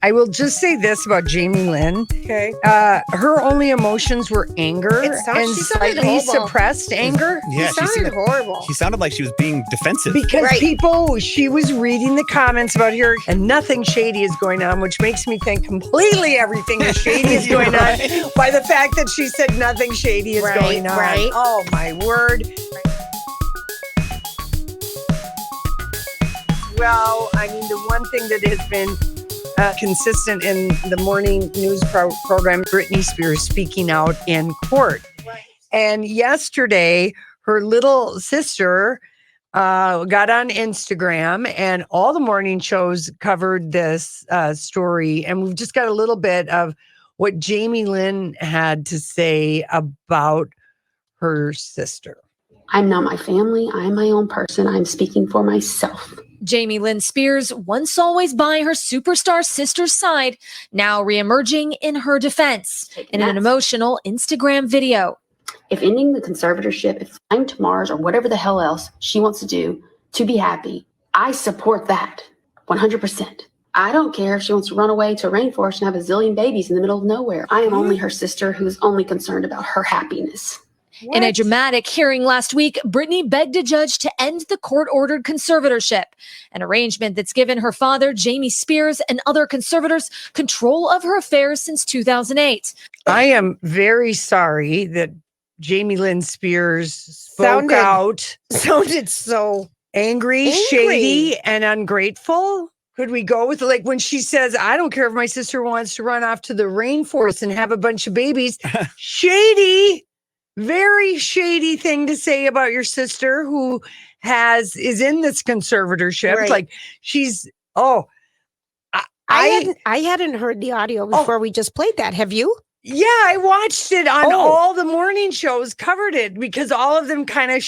I will just say this about Jamie Lynn. Okay. Her only emotions were anger She and sounded slightly horrible. suppressed anger. Yeah, She sounded horrible. She sounded like she was being defensive. Because Right. she was reading the comments about her and nothing shady is going on, which makes me think completely everything is shady is going on by the fact that she said nothing shady is going on. Right. Oh, my word. Well, I mean, the one thing that has been consistent in the morning news program, Britney Spears speaking out in court. Right. And yesterday, her little sister got on Instagram and all the morning shows covered this story. And we've just got a little bit of what Jamie Lynn had to say about her sister. I'm not my family. I'm my own person. I'm speaking for myself. Jamie Lynn Spears, once always by her superstar sister's side, now reemerging in her defense in an emotional Instagram video. If ending the conservatorship, if flying to Mars or whatever the hell else she wants to do to be happy, I support that 100%. I don't care if she wants to run away to a rainforest and have a zillion babies in the middle of nowhere. I am only her sister who's only concerned about her happiness. What? In a dramatic hearing last week, Britney begged a judge to end the court-ordered conservatorship, an arrangement that's given her father, Jamie Spears, and other conservators control of her affairs since 2008. I am very sorry that Jamie Lynn Spears sounded so angry, shady, and ungrateful. Could we go with like when she says, I don't care if my sister wants to run off to the rainforest and have a bunch of babies. Shady. Very shady thing to say about your sister who is in this conservatorship. Right. Like she's, I hadn't heard the audio before we just played that. Have you? Yeah, I watched it on all the morning shows, covered it because all of them kind of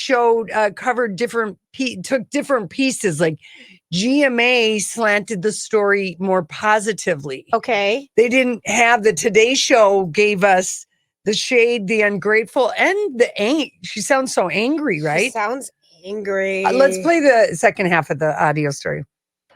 covered took different pieces. Like GMA slanted the story more positively. Okay. They didn't have the Today Show gave us the shade, the ungrateful, and the she sounds so angry, right? She sounds angry. Let's play the second half of the audio story.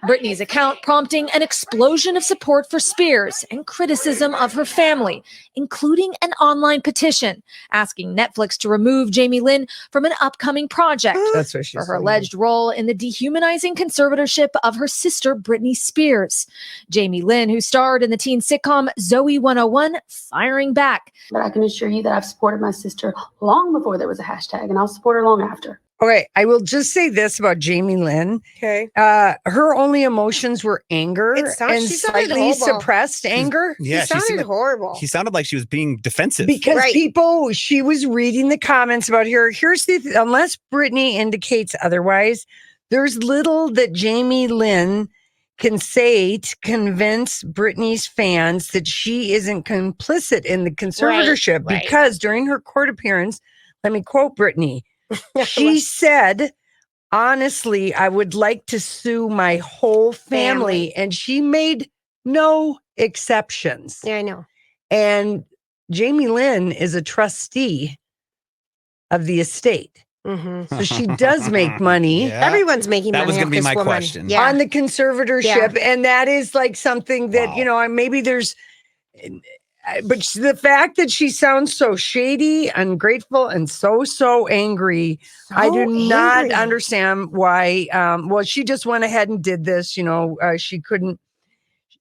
Britney's account prompting an explosion of support for Spears and criticism of her family, including an online petition asking Netflix to remove Jamie Lynn from an upcoming project That's what she's for her alleged role in the dehumanizing conservatorship of her sister, Britney Spears. Jamie Lynn, who starred in the teen sitcom Zoe 101, firing back. But I can assure you that I've supported my sister long before there was a hashtag, and I'll support her long after. Okay, I will just say this about Jamie Lynn. Okay. Her only emotions were anger and slightly horrible. suppressed anger. Yeah, she sounded horrible. She sounded like she was being defensive. Because she was reading the comments about her. Here's unless Britney indicates otherwise, there's little that Jamie Lynn can say to convince Britney's fans that she isn't complicit in the conservatorship. Right. Because during her court appearance, let me quote Britney. She said, honestly, I would like to sue my whole family. And she made no exceptions. Yeah, I know. And Jamie Lynn is a trustee of the estate. Mm-hmm. So she does make money. Yeah. Everyone's making money. That was going to be my woman. question. Yeah. On the conservatorship. Yeah. And that is like something that, maybe there's... But the fact that she sounds so shady, ungrateful, and so angry, I do not understand why. She just went ahead and did this. She couldn't,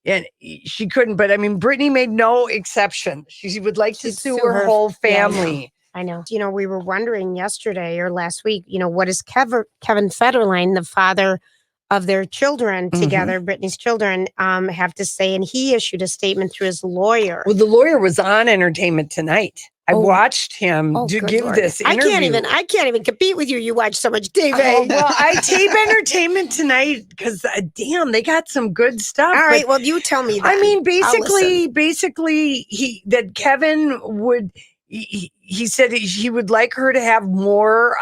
but I mean, Britney made no exception. She would like to sue her whole family. I know. We were wondering yesterday or last week, what does Kevin Federline, the father of their children together, Britney's children, have to say, and he issued a statement through his lawyer. Well, the lawyer was on Entertainment Tonight. I watched him give this interview. I can't even compete with you. You watch so much TV. I tape Entertainment Tonight because damn, they got some good stuff. All right, well, you tell me that. I mean, basically, Kevin would. He said he would like her to have more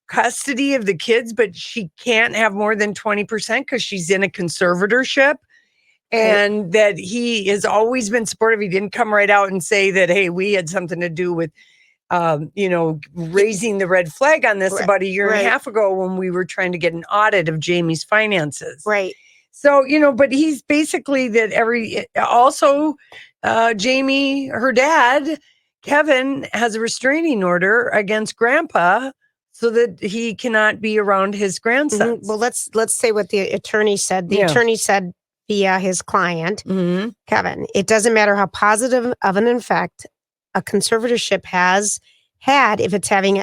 custody of the kids, but she can't have more than 20% because she's in a conservatorship. And that he has always been supportive. He didn't come right out and say that, hey, we had something to do with, raising the red flag on this about a year and a half ago when we were trying to get an audit of Jamie's finances. Right. So, but he's basically that also, Jamie, her dad, Kevin, has a restraining order against grandpa so that he cannot be around his grandsons. Well, let's say what the attorney said. The attorney said via his client, Kevin, it doesn't matter how positive of an effect a conservatorship has had if it's having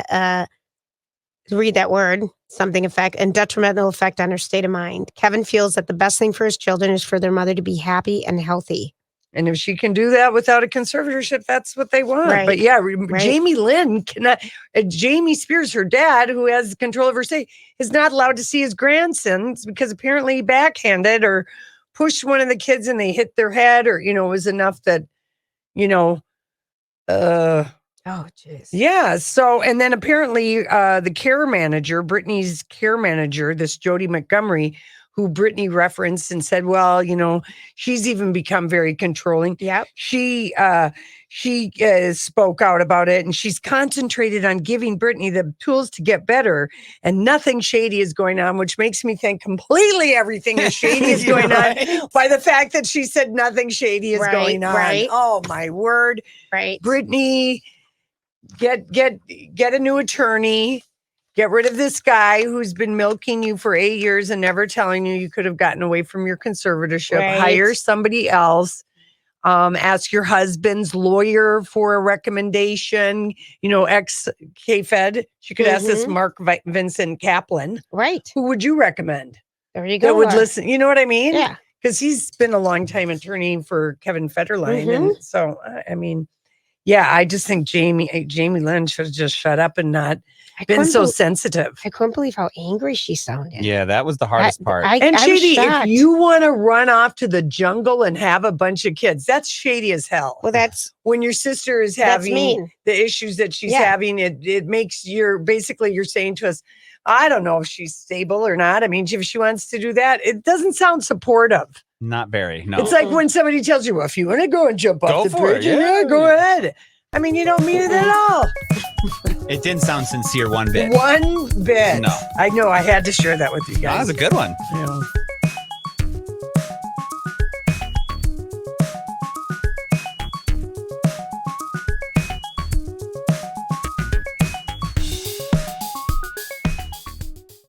read that word, something effect, and detrimental effect on her state of mind. Kevin feels that the best thing for his children is for their mother to be happy and healthy. And if she can do that without a conservatorship, that's what they want. Right. But yeah, Jamie Lynn cannot, Jamie Spears, her dad, who has control of her state, is not allowed to see his grandsons because apparently he backhanded or pushed one of the kids and they hit their head, or, it was enough that, Oh, jeez. yeah. So, and then apparently the care manager, Britney's care manager, this Jody Montgomery, who Britney referenced and said, well, she's even become very controlling. Yep. She spoke out about it, and she's concentrated on giving Britney the tools to get better, and nothing shady is going on, which makes me think completely everything is shady is going on by the fact that she said nothing shady is going on. Right. Oh, my word. Right. Britney, get a new attorney. Get rid of this guy who's been milking you for 8 years and never telling you could have gotten away from your conservatorship. Right. Hire somebody else. Ask your husband's lawyer for a recommendation. Ex-K-Fed. She could ask this Mark Vincent Kaplan. Right. Who would you recommend? There you go. That would listen. You know what I mean? Yeah. Because he's been a long time attorney for Kevin Federline. And so, yeah, I just think Jamie Lynn should have just shut up and not been so sensitive. I couldn't believe how angry she sounded. Yeah, that was the hardest part. And shady, if you want to run off to the jungle and have a bunch of kids, that's shady as hell. Well, that's when your sister is having the issues that she's having. It makes you're saying to us, I don't know if she's stable or not. I mean, if she wants to do that, it doesn't sound supportive. Not very. No. It's like when somebody tells you, well, if you want to go and jump off the bridge, go ahead. I mean, you don't mean it at all. It didn't sound sincere one bit. One bit. No. I know. I had to share that with you guys. That was a good one. Yeah.